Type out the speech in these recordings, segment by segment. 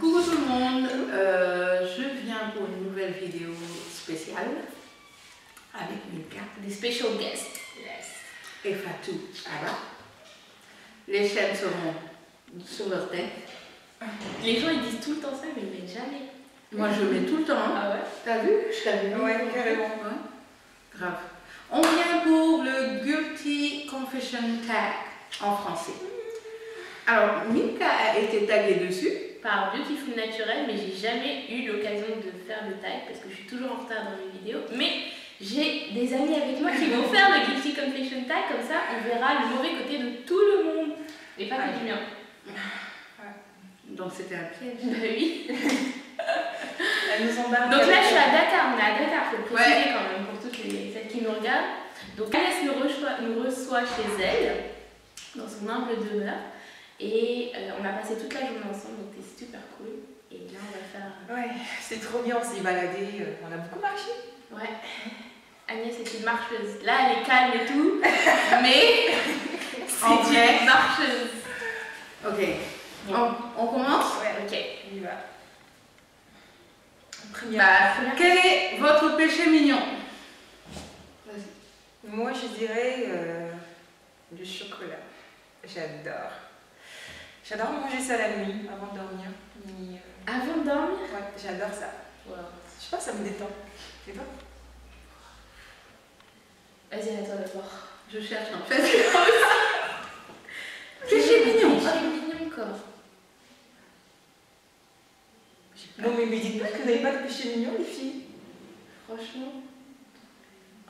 Coucou tout le monde, je viens pour une nouvelle vidéo spéciale avec Milka, Des special guests. Yes. et Fatou. Voilà. Les chaînes seront sur leur tête. Les gens ils disent tout le temps ça, mais ils mettent jamais. Moi je mets tout le temps. Hein. Ah ouais? T'as vu? Je t'avais vu. Ouais, carrément. Ouais. Grave. On vient pour le Guilty Confession Tag en français. Alors, Milka a été taguée dessus. Par Beautiful Naturel, mais j'ai jamais eu l'occasion de faire le tag parce que je suis toujours en retard dans mes vidéos. Mais j'ai des amis avec moi qui vont faire le Guilty Confession Tag, comme ça on verra le mauvais côté de tout le monde. Et pas que du mien. Donc c'était un piège. Bah oui. Elle nous embarque. Donc là je suis à Dakar, on est à Dakar, faut le préciser quand même pour toutes celles qui nous regardent. Donc Agnès nous reçoit chez elle, dans son humble demeure. Et on a passé toute la journée ensemble, donc c'était super cool. Et là on va faire... Ouais, c'est trop bien, on s'est baladé, on a beaucoup marché. Ouais. Agnès est une marcheuse. Là elle est calme et tout, mais En c'est vrai. une marcheuse. Ok. On commence? Ouais, Ok. on y va. Première. Bah, quel est votre péché mignon? Vas-y. Moi je dirais du chocolat. J'adore. J'adore manger ça la nuit avant de dormir. Mais, Avant de dormir? ouais, j'adore ça. Wow. Je sais pas, ça me détend. Tu sais pas? Vas-y, à toi d'abord. Je cherche en fait. Péché mignon. Péché mignon quoi. Non mais me dites pas que vous n'avez pas de péché mignon les filles. Franchement.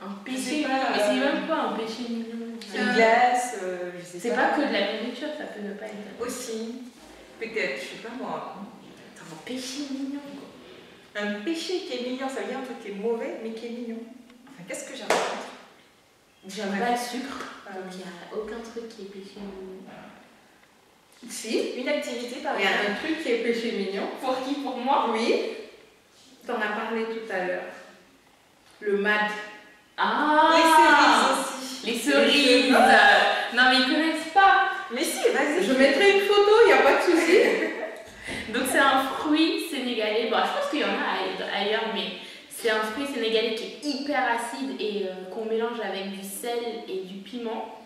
Un Je péché sais mignon. pas, Mais c'est même pas un péché mignon. Une glace, je sais C'est pas que de la nourriture, ça peut ne pas être. Aussi. Peut-être, je sais pas moi. Attends, un péché mignon quoi. Un péché qui est mignon, ça veut dire un truc qui est mauvais mais qui est mignon. Enfin, qu'est-ce que j'aime? J'aime pas le sucre, donc il n'y a aucun truc qui est péché mignon. Si. Une activité par Il y a exemple. un truc qui est péché mignon. Pour qui? Pour moi? Oui. T'en as parlé tout à l'heure. Le mad. Ah! Les cerises aussi. Les cerises! Non mais ils connaissent pas! Mais si, vas-y. Je mettrai une photo, il n'y a pas de souci. Donc c'est un fruit sénégalais, bon je pense qu'il y en a ailleurs mais c'est un fruit sénégalais qui est hyper acide et qu'on mélange avec du sel et du piment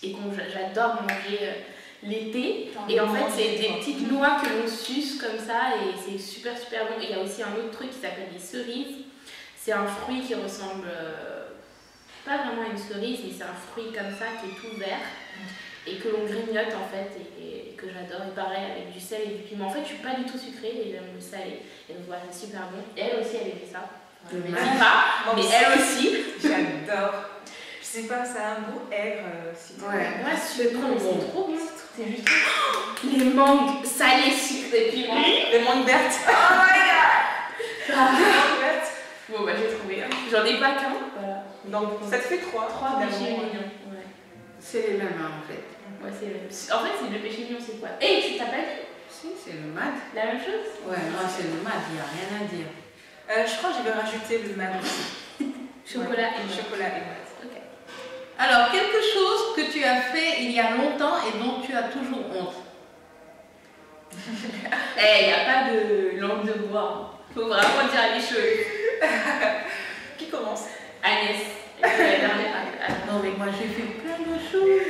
et j'adore manger l'été. Et en fait c'est des petites noix que l'on suce comme ça et c'est super super bon. Et il y a aussi un autre truc qui s'appelle les cerises. C'est un fruit qui ressemble pas vraiment à une cerise mais c'est un fruit comme ça qui est tout vert. Et que l'on grignote en fait et que j'adore, et pareil avec du sel et du piment. En fait je suis pas du tout sucrée et j'aime le salé, et donc voilà c'est super bon. Et elle aussi elle aimait ça, je ne dis pas, mais elle aussi. J'adore. Je sais pas, ça a un goût aigre. Ouais. Ouais c'est trop bon, c'est juste les mangues salées, sucrées, piment. Les mangues vertes. Oh my god. Les mangues vertes. Bon bah j'ai trouvé, j'en ai pas qu'un, voilà. Donc ça te fait 3. Trois péchés mignons. Ouais. C'est les mêmes hein, en fait. Ouais, en fait c'est le péché mignon c'est quoi? Et tu t'appelles Si, c'est le mad. la même chose? Ouais, moi c'est le mad, il n'y a rien à dire. Je crois que je vais rajouter le mat aussi. Chocolat et Chocolat et mat. Ok. Alors, quelque chose que tu as fait il y a longtemps et dont tu as toujours honte. Eh, y a pas de langue de bois. Faut vraiment dire les choses. Qui commence? Agnès, la dernière. Non, mais moi j'ai fait plein de choses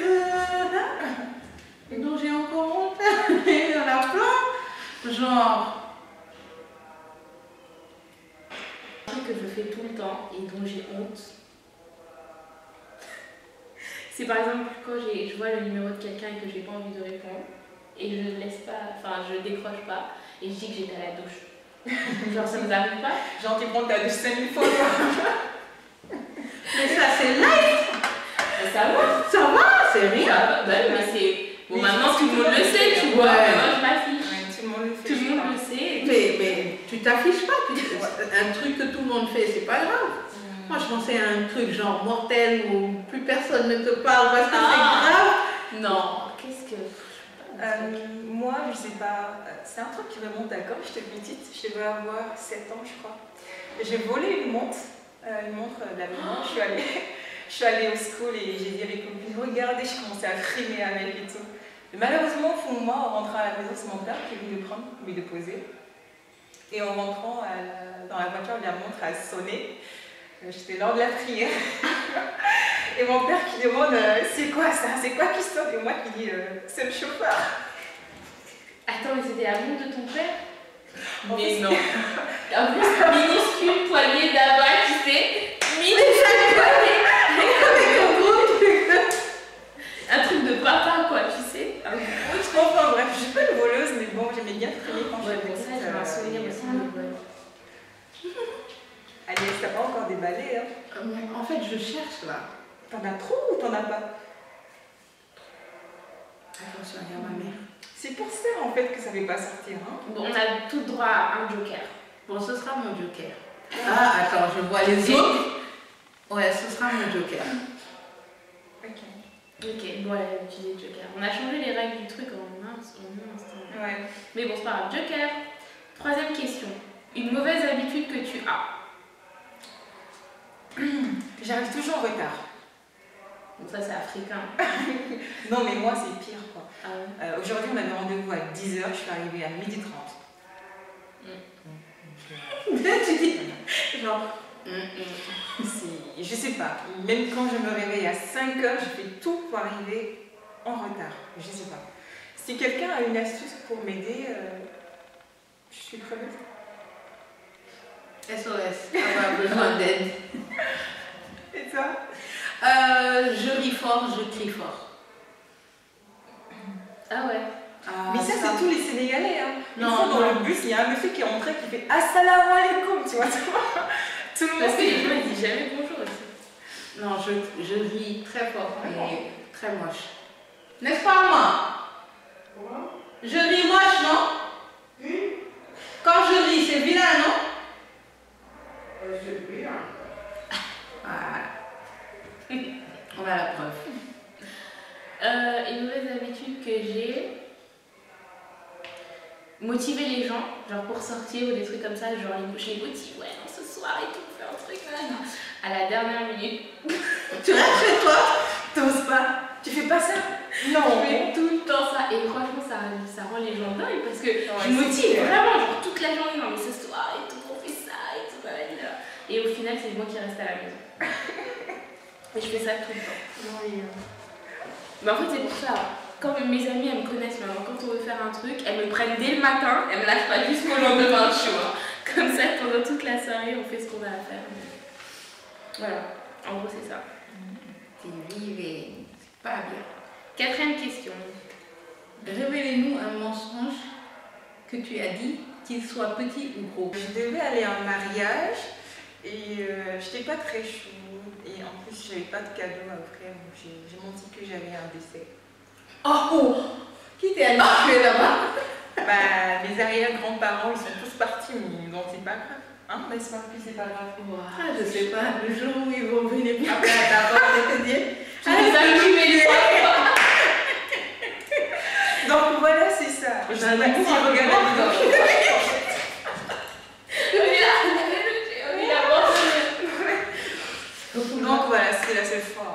et dont j'ai encore honte. Il y en a plein. Genre. Un truc que je fais tout le temps et dont j'ai honte, c'est par exemple quand je vois le numéro de quelqu'un et que j'ai pas envie de répondre et je ne laisse pas, enfin je décroche pas et je dis que j'étais à la douche. Genre ça vous arrive pas? Genre tu prends ta douche 5000 fois. Mais ça c'est live. Mais ça va, Ça va, c'est ça rien. va, bah oui, mais c'est. Bon Mais maintenant c'est tout le monde le sait, tu vois, Ouais. mais moi je m'affiche. Tout le monde le fait. Tout le monde le sait. Mais tu t'affiches pas. Un truc que tout le monde fait, c'est pas grave. Moi je pensais à un truc genre mortel où plus personne ne te parle parce que c'est grave. Non, qu'est-ce que. Moi, je sais pas, c'est un truc qui remonte à quand j'étais petite, je devais avoir 7 ans, je crois. J'ai volé une montre de la maison. Je suis allée au school et j'ai dit à mes copines, regardez, je commençais à frimer avec et tout. Et malheureusement, au fond de moi, en rentrant à la maison, c'est mon père qui est venu me prendre, me déposer. Et en rentrant dans la voiture, la montre a sonné. J'étais lors de la prière. Et mon père qui demande c'est quoi ça? C'est quoi qui sonne? Et moi qui dis c'est le chauffeur. Attends, mais c'était la montre de ton père? Mais non. En plus, minuscule poignée d'abord, tu sais. Minuscule poignée. Un truc de papa, quoi, tu sais. Enfin bref, je suis pas une voleuse, mais bon, j'aimais bien traîner quand Ouais, j'étais pour ça, petite. j'ai un souvenir aussi de vol. Agnès, t'as pas encore déballé, hein? En fait, je cherche là. T'en as trop ou t'en as pas? Attention, il y a ma mère. C'est pour ça en fait que ça ne va pas sortir. Hein? Bon, on a tout droit à un joker. Bon, ce sera mon joker. Ah, attends, je vois les autres. Ouais, ce sera mon joker. Ok. Ok, bon, elle a utilisé le joker. On a changé les règles du truc en un instant. Ouais. Mais bon, c'est pas grave. Joker. Troisième question. Une mauvaise habitude que tu as. J'arrive toujours en retard. Donc ça, c'est africain. Non, mais moi, c'est pire, quoi. Ah ouais. Aujourd'hui, on avait rendez-vous à 10h, je suis arrivée à 12h30. Tu dis, genre, Je sais pas, même quand je me réveille à 5h, je fais tout pour arriver en retard. Je sais pas. Si quelqu'un a une astuce pour m'aider, je suis preneuse. SOS, on a besoin d'aide. Et toi? Je ris fort, je crie fort. Ah ouais. Mais ça, c'est tous les Sénégalais. Hein. Non, dans le bus, il y a un monsieur qui est rentré qui fait Assalamu alaikum, tu vois. Tout le monde. Parce que les gens, ils disent jamais bonjour aussi. Non, je ris très fort et très moche. N'est-ce pas moi? Je ris moche, non? Quand je ris, c'est vilain, non? C'est vilain. Voilà. On a la preuve. Une mauvaise habitude que j'ai, motiver les gens, genre pour sortir ou des trucs comme ça, genre je les motive, ouais, non, ce soir et tout, faire un truc là, non. À la dernière minute. Tu restes chez toi? T'oses pas? Tu fais pas ça? Non. Je fais tout le temps ça et franchement ça rend les gens dingues parce que je c'est motive clair. vraiment, genre toute la journée, non mais ce soir et tout, on fait ça et tout, là. Et au final, c'est moi qui reste à la maison. Et je fais ça tout le temps. Oui. Mais en fait, c'est pour ça. Quand mes amies, elles me connaissent maintenant, quand on veut faire un truc, elles me prennent dès le matin, elles me lâchent pas jusqu'au lendemain chaud. Comme ça, pendant toute la soirée, on fait ce qu'on a à faire. Voilà, en gros, c'est ça. C'est vivre, c'est pas bien. Quatrième question. Révélez-nous un mensonge que tu as dit, qu'il soit petit ou gros. Je devais aller à un mariage et j'étais pas très chou. Et en plus, j'avais pas de cadeau à offrir, donc j'ai menti que j'avais un décès. Oh! Qui t'est habitué là-bas? Bah, mes arrière-grands-parents, ils sont tous partis, mais donc c'est pas grave. Hein, n'est-ce pas? C'est pas grave. Ah, je sais pas, le jour où ils vont venir frapper à ta porte et te dire Tu les as allumés les fois. Donc voilà, c'est ça. Je Dans sais pas le si courant, je regarde la vidéo. Donc voilà, c'était la seule fois.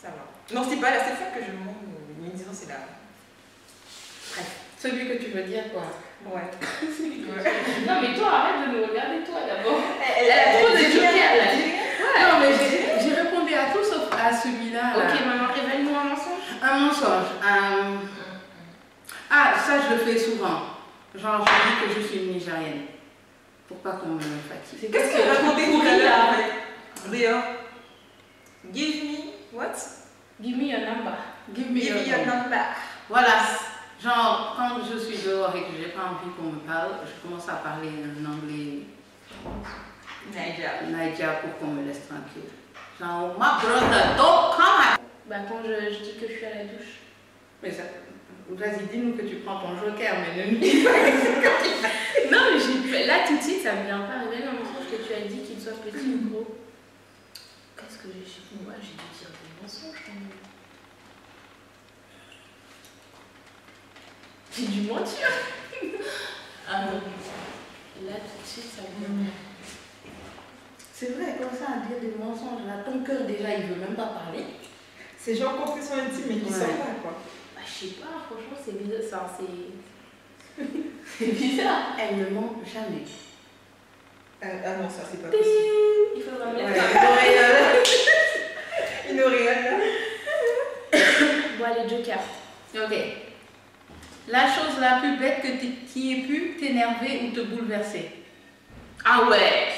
Ça va. Non, c'est pas la seule fois que je mens, mais disons c'est là. Bref. celui que tu veux dire, quoi. Ouais. Non, mais toi, arrête de nous regarder, toi, d'abord. Elle a trop de jokers, là. Non, mais j'ai répondu à tout sauf à celui-là. Là. Ok, maman, révèle-nous un mensonge. Un mensonge. Ah, ça, je le fais souvent. Genre, je dis que je suis une Nigérienne. Pour pas qu'on me fatigue. Qu'est-ce que tu racontais tout à l'heure, en fait? D'ailleurs, give me what? Give me your number. Give me Give me your number. Voilà. Genre, quand je suis dehors et que j'ai pas envie qu'on me parle, je commence à parler un anglais Naija pour qu'on me laisse tranquille. Genre, my brother, don't come. Bah, quand je dis que je suis à la douche. Mais ça, vas-y, dis-nous que tu prends ton joker, mais ne nous dis pas. Non, mais là, tout de suite, ça me vient pas révéler un mensonge que tu as dit, qu'il soit petit ou gros. Qu'est-ce que j'ai fait? Moi, j'ai dû dire des mensonges quand même. J'ai dû mentir. Ah non. Là, tout de suite, ça me vient. C'est vrai, comme ça, à dire des mensonges, là, ton cœur déjà, il veut même pas parler. C'est genre confession intime, mais qui Ouais. sort pas, quoi. Bah, je Je sais pas, franchement, c'est bizarre. Enfin, c'est bizarre. Elle ne ment jamais. Ah non, ça c'est pas possible. Il faudra mettre Une auréole. Bon, allez, Joker. Ok. La chose la plus bête qui ait pu t'énerver ou te bouleverser. Ah ouais.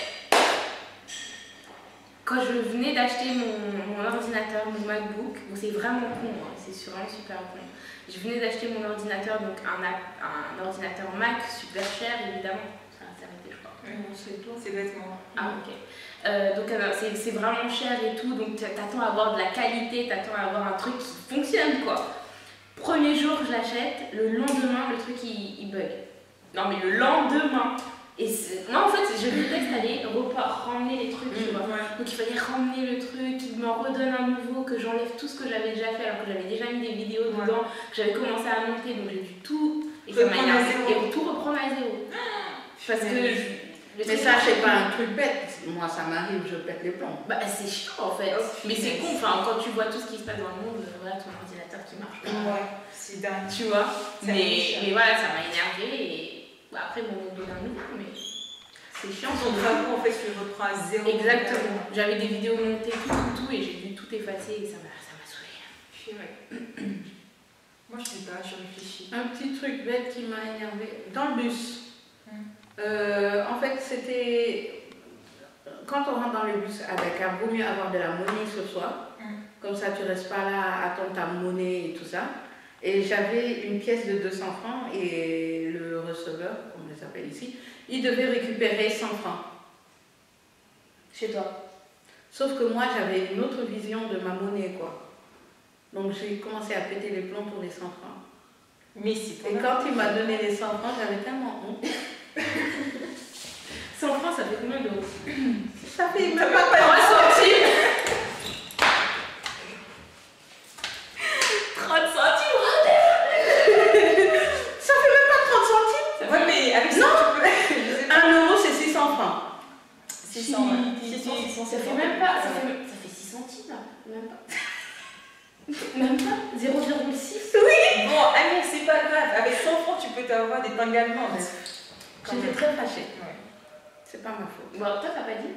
Quand je venais d'acheter mon ordinateur, mon MacBook, bon, c'est vraiment con, hein, c'est vraiment super con. Je venais d'acheter mon ordinateur, donc un ordinateur Mac super cher, évidemment. Ça va s'arrêter, je crois. Non, c'est toi, c'est bêtement. Ah, ok. Donc c'est vraiment cher et tout, donc t'attends à avoir de la qualité, t'attends à avoir un truc qui fonctionne, quoi. Premier jour, je l'achète, le lendemain, le truc il bug. Non, mais le lendemain. Non, en fait, je déteste aller ramener les trucs, tu vois. Donc il fallait ramener le truc, qu'il me redonne un nouveau, que j'enlève tout ce que j'avais déjà fait, alors que j'avais déjà mis des vidéos dedans, que j'avais commencé à monter, donc j'ai dû tout. Et ça m'a énervé. Et tout reprendre à zéro. Parce que. Mais ça, c'est pas un truc bête. Moi, ça m'arrive, je pète les plombs. Bah, c'est chiant en fait. Mais c'est con, enfin, quand tu vois tout ce qui se passe dans le monde, voilà ton ordinateur qui marche. Ouais, c'est dingue. Tu vois. Mais voilà, ça m'a énervé et bah, après, ils m'ont donné un nouveau, mais c'est chiant. Ton travail, en fait, tu le reprends à zéro. Exactement. J'avais des vidéos montées, tout, et j'ai dû tout effacer et ça m'a saoulé. Moi, je sais pas, je réfléchis. Un petit truc bête qui m'a énervé. Dans le bus. En fait, c'était. Quand on rentre dans le bus avec un, vaut mieux avoir de la monnaie sur soi. Comme ça, tu restes pas là à attendre ta monnaie et tout ça. Et j'avais une pièce de 200 francs et le receveur, comme on les appelle ici, il devait récupérer 100 francs. Chez toi. Sauf que moi, j'avais une autre vision de ma monnaie, quoi. Donc, j'ai commencé à péter les plombs pour les 100 francs. Mais c'est Et quand il m'a donné les 100 francs, j'avais tellement honte. 100 francs, ça fait combien d'euros? Ça fait même pas 3 centimes. 30 centimes, ça fait même pas 30 centimes. Ouais, mais avec ça, tu peux. 1 euro, c'est 600 francs. 600, ça fait même pas. Ça fait 6 centimes là. Même pas. Même pas 0,6. Oui. Bon, allez, c'est pas grave. Avec 100 francs, tu peux t'avoir des pingues allemandes. J'étais très fâchée. Ouais. C'est pas ma faute. Bon, toi, t'as pas dit?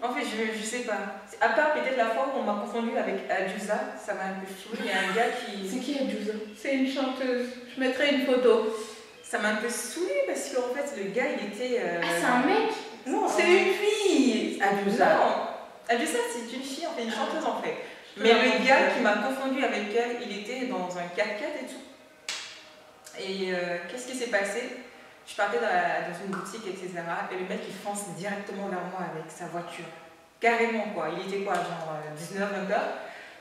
En fait, je sais pas. À part peut-être la fois où on m'a confondu avec Adjusa, ça m'a un peu saoulé. Il y a un gars qui. C'est qui Adjusa? C'est une chanteuse. Je mettrai une photo. Ça m'a un peu saoulé parce qu'en fait, le gars, il était. Ah, c'est un mec? Non, c'est une fille. Adjusa. Non, Adjusa, c'est une fille, en fait, une chanteuse en fait. Mais le gars qui m'a confondu avec elle, il était dans un 4x4 et tout. Et qu'est-ce qui s'est passé? Je partais dans une boutique, etc. Et le mec, il fonce directement vers moi avec sa voiture. Carrément, quoi. Il était quoi, genre 19-20 heures.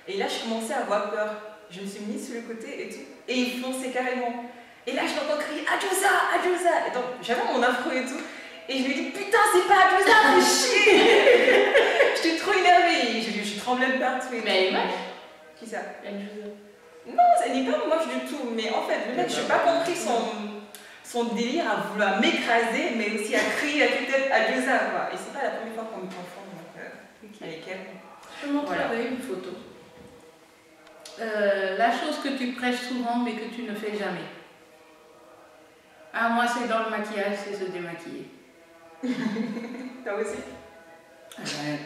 Et là, je commençais à avoir peur. Je me suis mise sur le côté et tout. Et il fonçait carrément. Et là, je l'entends crier Adjusa, Adjusa. Et donc, j'avais mon afro et tout. Et je lui ai dit putain, c'est pas Adjusa, fais chier. J'étais trop énervée. Je tremblais de partout. Mais elle est moche. Qui ça? Adjusa. Non, elle n'est pas moche du tout. Mais en fait, le mec, je n'ai pas compris son délire à vouloir m'écraser, mais aussi à crier à toute tête Adjusa, quoi. Et c'est pas la première fois qu'on me confond avec elle. Je te montrerai une photo. La chose que tu prêches souvent mais que tu ne fais jamais. Ah, moi, c'est dans le maquillage, c'est se démaquiller. Toi aussi?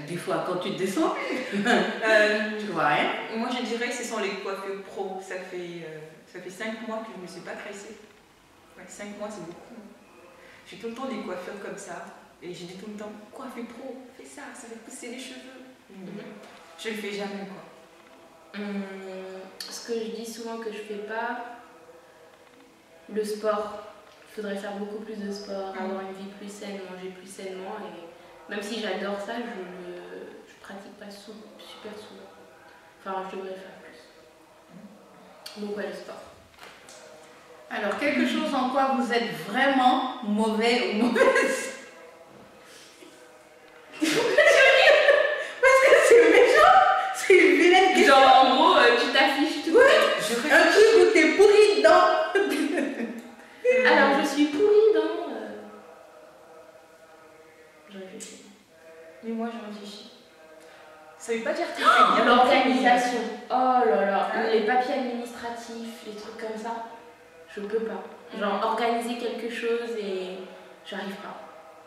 Des fois, quand tu te descends, tu vois rien. Moi, je dirais que ce sont les coiffures pro. Ça fait 5 mois que je ne me suis pas tressée. Ouais, 5 mois, c'est beaucoup. J'ai tout le temps des coiffures comme ça. Et je dis tout le temps, coiffure pro, fais ça, ça fait pousser les cheveux. Je le fais jamais, quoi. Ce que je dis souvent que je fais pas, le sport. Il faudrait faire beaucoup plus de sport, avoir une vie plus saine, manger plus sainement. Et même si j'adore ça, je pratique pas super souvent. Enfin, je devrais faire plus. Donc, ouais, le sport. Alors, quelque chose en quoi vous êtes vraiment mauvais ou mauvaise. Parce que c'est méchant, c'est une vilaine question. Genre, en gros, tu t'affiches tout. Ouais, un truc où t'es pourri dedans. Alors, je suis pourrie dans. Je réfléchis. Mais moi, je réfléchis. Ça veut pas dire que tu fais bien. L'organisation. Oh là là, les papiers administratifs, les trucs comme ça, je peux pas. Genre organiser quelque chose et j'arrive pas.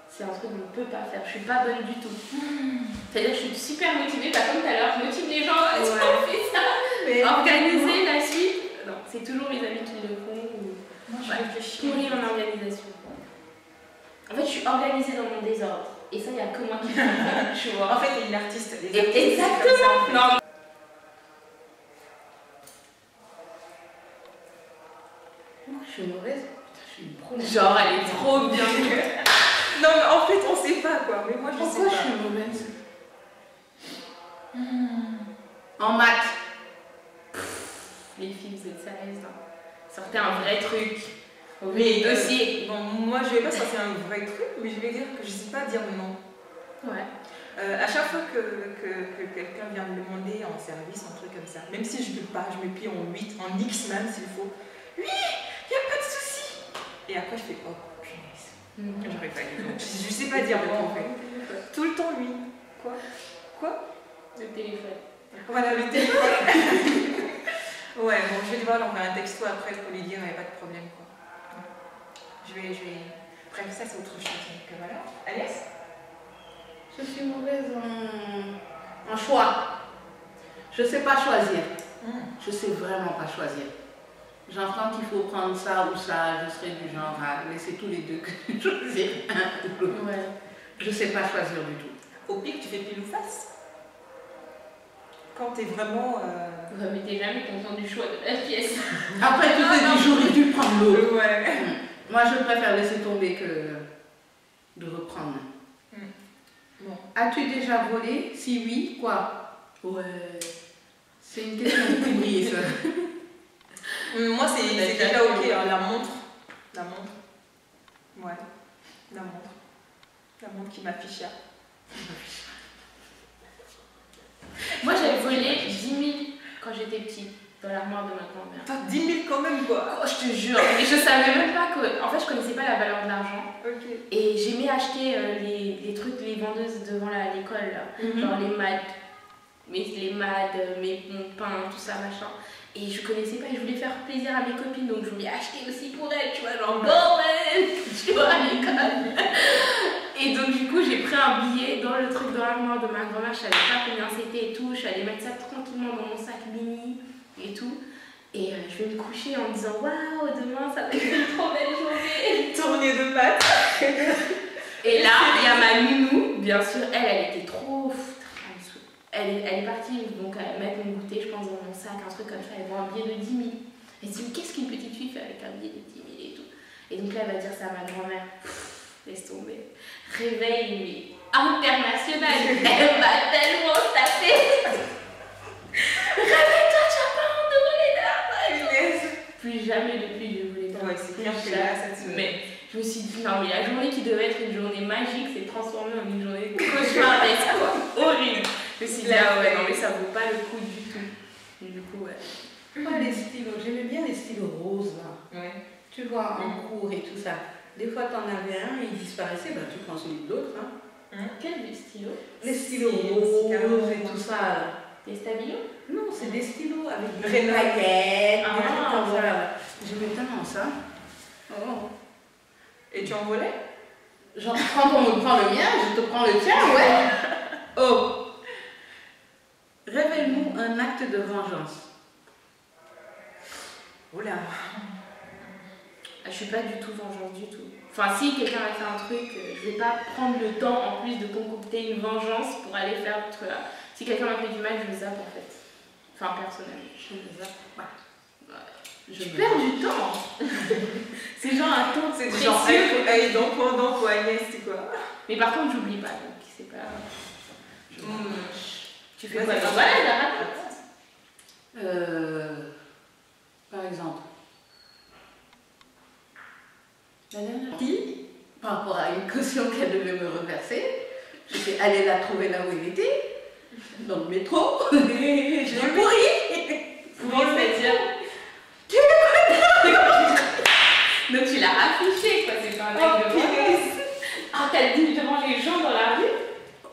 C'est un truc que je ne peux pas faire, je suis pas bonne du tout. C'est-à-dire que je suis super motivée, pas comme tout à l'heure, je motive les gens, tu fais ça. Mais organiser la suite, non, c'est toujours mes amis qui le font. Moi, je réfléchis. Pourrie en organisation. En fait, je suis organisée dans mon désordre. Et ça, il n'y a que moi qui peux le faire, tu vois. En fait, t'es une artiste. Exactement. Non. Je suis mauvaise. Putain, je suis une pro. Genre, elle est trop bien. Non, mais en fait, on sait pas quoi. Mais moi, je sais Pourquoi pas. je suis mauvaise En maths. Les filles, vous êtes sérieuses, hein. Sortez un vrai truc. Mais dossier. Bon, moi, je vais pas sortir un vrai truc, mais je vais dire que je sais pas dire non. Ouais. À chaque fois que quelqu'un vient me demander en service, un truc comme ça, même si je ne peux pas, je me plie en 8, en X même s'il faut. Oui, il n'y a pas de souci. Et après, je fais oh, punaise. J'aurais pas dit non. Je sais pas dire non en fait. Tout le temps, oui. Quoi Le téléphone. Voilà, le téléphone. Ouais, bon, je vais devoir lui envoyer un texto après pour lui dire il n'y a pas de problème quoi. Je vais. Bref, ça c'est autre chose. Donc voilà. Agnès? Je suis mauvaise en choix. Je sais pas choisir. Je sais vraiment pas choisir. J'entends qu'il faut prendre ça ou ça, je serai du genre à laisser tous les deux choisir un ou l'autre. Ouais. Je sais pas choisir du tout. Au pire, tu fais pile ou face. Quand t'es vraiment. Vous mettez jamais content du choix de la pièce. Après, tu te dis, j'aurais dû prendre l'autre. Ouais. Moi, je préfère laisser tomber que de reprendre. Bon. As-tu déjà volé? Si oui, quoi? Ouais. C'est une question de prier, ça. Moi, c'est déjà ok. Hein, la montre. Ouais. La montre qui m'affiche. Moi, j'avais volé 10 000 quand j'étais petite dans l'armoire de ma grand-mère. T'as 10 000 quand même, quoi. Oh, je te jure. Et je savais même pas que. En fait, je connaissais pas la valeur de l'argent. Ok. Et j'aimais acheter les trucs, les vendeuses devant l'école, là. Genre les maths, mon pain, tout ça, machin. Et je connaissais pas, et je voulais faire plaisir à mes copines, donc je voulais acheter aussi pour elles, tu vois, genre bordel, tu vois, à l'école. Et donc du coup, j'ai pris un billet dans le truc dans l'armoire de ma grand-mère, je savais pas combien c'était et tout, je suis allée mettre ça tranquillement dans mon sac mini et tout. Et je vais me coucher en me disant waouh, demain ça va être une trop belle journée. Tournée de pâtes. Et là, il y a ma nounou, bien sûr, elle était trop. Elle est partie donc mettre mon goûter, je pense, dans mon sac, un truc comme ça. Elle voit un billet de 10 000. Elle se dit, mais qu'est-ce qu'une petite fille fait avec un billet de 10 000 et tout. Et donc là, elle va dire ça à ma grand-mère. Laisse tomber. Réveil, mais international. Elle m'a tellement tapé. Réveille-toi, tu n'as pas honte de voler de l'argent. Plus jamais depuis, je voulais pas. Ouais, c'est clair que là, ça te... Mais je me suis dit, non, mais la journée qui devait être une journée magique s'est transformée en une journée cauchemardesque, quoi. Horrible. Je me suis dit, ah ouais, non, mais ça vaut pas le coup du tout. Et du coup, ouais. Moi, les stylos, j'aimais bien les stylos roses, là. Ouais. Tu vois, en cours et tout ça. Des fois, t'en avais un, il disparaissait, ben, tu prends celui de l'autre. Hein. Quel stylo? Les stylos roses et tout ça. Là. Des stabilos? Non, c'est des stylos avec des paillettes, des trucs comme ça. J'aimais tellement ça. Oh. Et tu en volais? Genre, quand on me prend le mien, je te prends le tien, ouais. Oh. Révèle-nous un acte de vengeance. Oula. Je suis pas du tout vengeance du tout. Enfin, si quelqu'un a fait un truc, je vais pas prendre le temps en plus de concocter une vengeance pour aller faire le truc là. Si quelqu'un m'a fait du mal, je le zappe en fait. Enfin, personnellement. Je me zappe pas. Je perds du temps. C'est genre un temps C'est précieux. genre, hey, donc pendant quoi, Agnès, c'est quoi? Mais par contre, j'oublie pas, donc c'est pas. Tu fais quoi? Ouais, Voilà, la raconte. Par exemple, la dernière fille, par rapport à une caution qu'elle devait me reverser, je suis allée la trouver là où elle était, dans le métro, je l'ai pourri. Pour c'est-à-dire. Donc tu l'as affiché, quoi, c'est pas un acte de vengeance. Ah, t'as dit devant les gens dans la rue?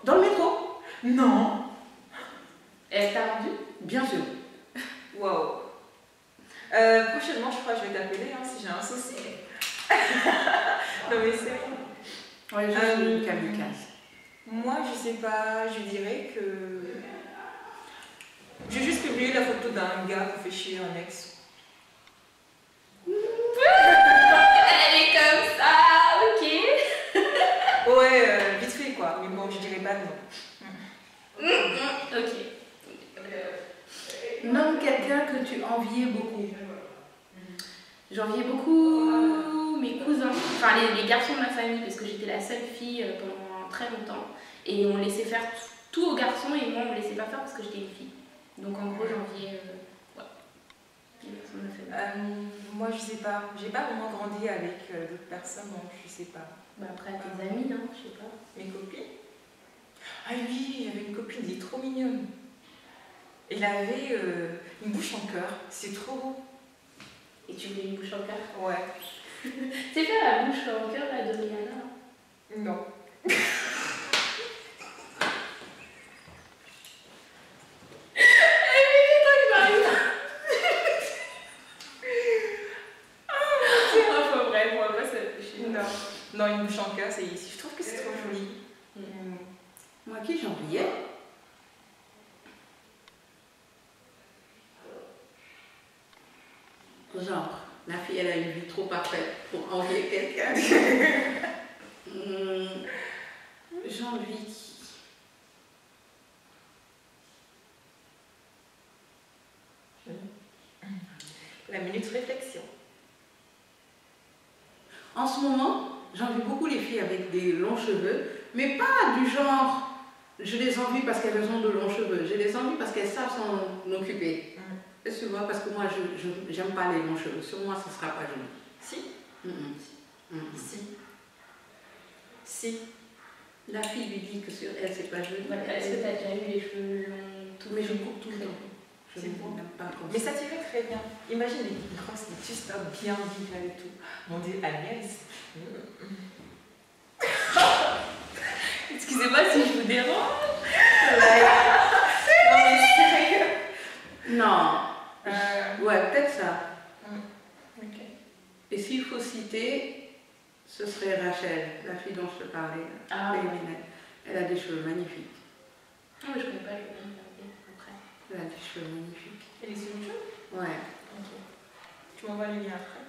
Dans le métro. Non. Elle t'a rendu? Bien sûr. Waouh. Prochainement, je crois que je vais t'appeler hein, si j'ai un souci. Non mais c'est vrai. Ouais, je suis une kamikaze. Moi, je sais pas, je dirais que... J'ai juste publié la photo d'un gars qui fait chier un ex. Elle est comme ça, ok. Ouais, vite fait quoi, mais bon, je dirais pas non. Ok. Nomme quelqu'un que tu enviais beaucoup. J'enviais beaucoup mes cousins, enfin les garçons de ma famille, parce que j'étais la seule fille pendant très longtemps. Et on laissait faire tout aux garçons et moi on me laissait pas faire parce que j'étais une fille. Donc en gros j'enviais les garçons de ma famille. Moi, je sais pas, j'ai pas vraiment grandi avec d'autres personnes, donc je sais pas. Bah, après tes amis, non, je sais pas. Mes copines. Ah oui, j'avais une copine, elle est trop mignonne. Elle avait une bouche en cœur, c'est trop beau. Et tu voulais une bouche en cœur? Ouais. C'est faire la bouche en cœur là, de Rihanna? Non. Enfin bref, moi ça réfléchit. Non, une bouche en cœur, c'est ici. Je trouve que c'est trop joli. Moi, qui j'enviais? Genre, la fille, elle a une vie trop parfaite pour envier quelqu'un. J'envie qui? La minute réflexion. En ce moment, j'envie beaucoup les filles avec des longs cheveux, mais pas du genre, je les envie parce qu'elles ont de longs cheveux, je les envie parce qu'elles savent s'en occuper. Tu vois, parce que moi, je n'aime pas les longs cheveux. Sur moi, ce ne sera pas joli. Si. Si. Si. La fille lui dit que sur elle, c'est pas joli. Voilà. Est-ce que tu as déjà eu les cheveux longs tout? Mais je coupe tout le temps. Je C'est bon. n'aime pas comme Mais ça. ça tirait très bien. Imagine les grosses, les petits stocks bien vifs là et tout. Mon Dieu, Agnès. Excusez-moi si je vous dérange. Non mais sérieux. Non. Ouais, peut-être ça. Ok. Et s'il faut citer, ce serait Rachel, la fille dont je te parlais. Ah, ouais. Elle a des cheveux magnifiques. Non, mais je connais pas, je vais regarder après. Elle a des cheveux magnifiques. Et les solutions? Ouais. Ok. Tu m'envoies le lien après.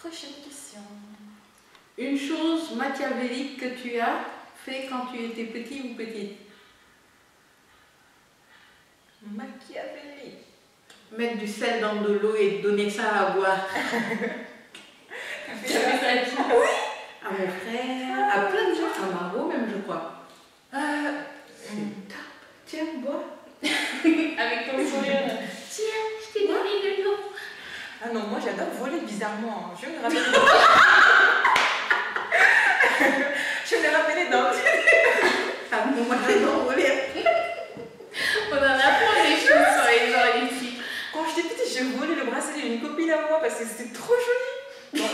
Prochaine question. Une chose machiavélique que tu as fait quand tu étais petit ou petite? Machiavélique. Mettre du sel dans de l'eau et donner ça à boire. Tu as fait ça à qui? À mon frère, à plein de gens, à Margot même, je crois. C'est top. Tiens, bois. Avec ton sourire. Tiens, je t'ai donné de l'eau. Ah non, moi j'adore voler bizarrement. Je me rappelle. Je me rappelais dans. Ah non, moi j'adore voler. On en apprend des choses sur les gens ici. Quand j'étais petite, je volais le bracelet d'une copine à moi parce que c'était trop joli.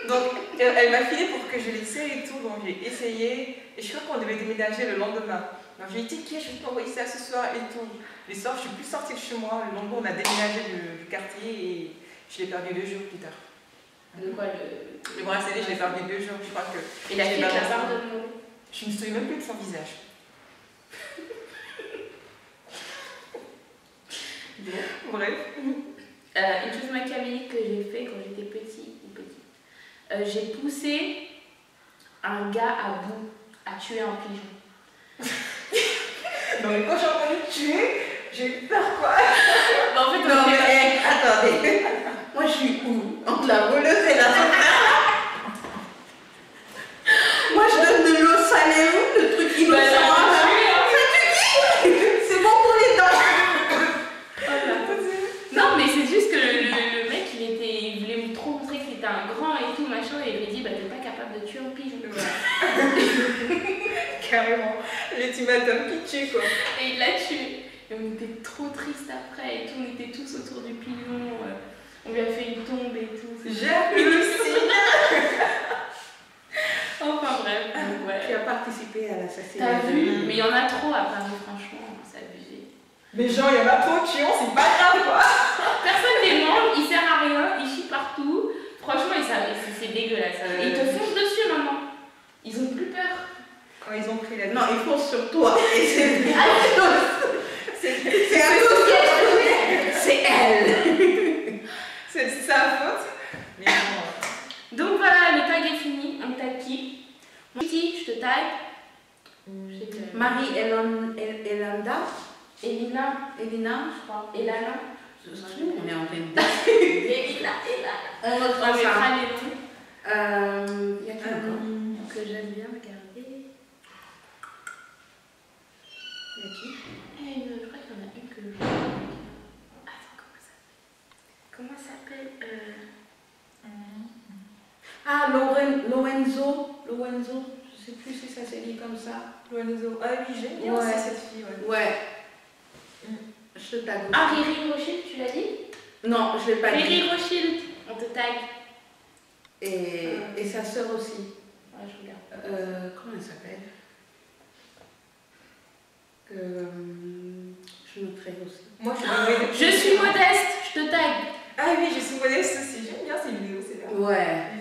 Donc, elle m'a filé pour que je l'essaye et tout, donc j'ai essayé. Et je crois qu'on devait déménager le lendemain. Donc j'ai dit, je vais t'envoyer ça ce soir et tout. Le soir, je suis plus sortie de chez moi. Le lendemain, on a déménagé du quartier et je l'ai perdu 2 jours plus tard. De quoi le bracelet, je l'ai perdu 2 jours, je crois que. Et la fille, pas la lancé. barre de mots. Je me souviens même plus de son visage. Bref. Une chose machiavélique que j'ai fait quand j'étais petite ou petite. J'ai poussé un gars à bout à tuer un pigeon. Donc quand j'ai entendu tuer, j'ai eu peur quoi. Bah, en fait, on Non, était mais attendez. Moi, je suis où? Entre la voleuse et la Moi, je donne de l'eau salée, le truc innocent. C'est bon pour les dents. Non, mais c'est juste que le mec, il voulait me trop montrer que c'était un grand et tout, machin, et il m'a dit, bah, t'es pas capable de tuer un pigeon. Carrément. L'ultimatum qui tue quoi. Et il l'a tué. Et on était trop tristes après, et tout, on était tous autour du pigeon. On lui a fait une tombe et tout. J'ai réussi. Enfin bref, donc, ouais. Tu as participé à l'assassinat. T'as vu? Mais il y en a trop à Paris, franchement, c'est abusé. Mais genre, il y en a trop tuants, c'est pas grave quoi. Personne les mange, ils servent à rien, ils chient partout. Franchement, c'est dégueulasse. Et ils te foncent dessus maintenant. Ils ont plus peur. Quand ils ont pris la Non, ils foncent sur toi. Et c'est elle. C'est sa faute. Mais bon. Donc voilà, le tag est fini. On tag qui? Kitty, je te tag. Marie-Elanda. Elina, je crois. Elana. On est en train de Elina. On On reprend mettra ça. les noms. Il y a qui encore Que j'aime bien regarder. Il y a qui Je crois qu'il y en a une que je... Attends, comment ça s'appelle? Ah, Lorenzo. Je sais plus si ça s'est dit comme ça. Lorenzo. Ah oui, j'aime bien Ouais. aussi cette fille. Ouais. Ouais. Je te tag. Ah, Riri Rothschild, tu l'as dit? Non, je l'ai pas dit. Riri Rothschild, on te tag. Et sa sœur aussi. Ouais, je regarde. Comment elle s'appelle Je noterai aussi. Moi, je Je suis modeste, je te tag. Ah oui, je suis modeste aussi. J'aime bien ces vidéos, c'est là. Ouais.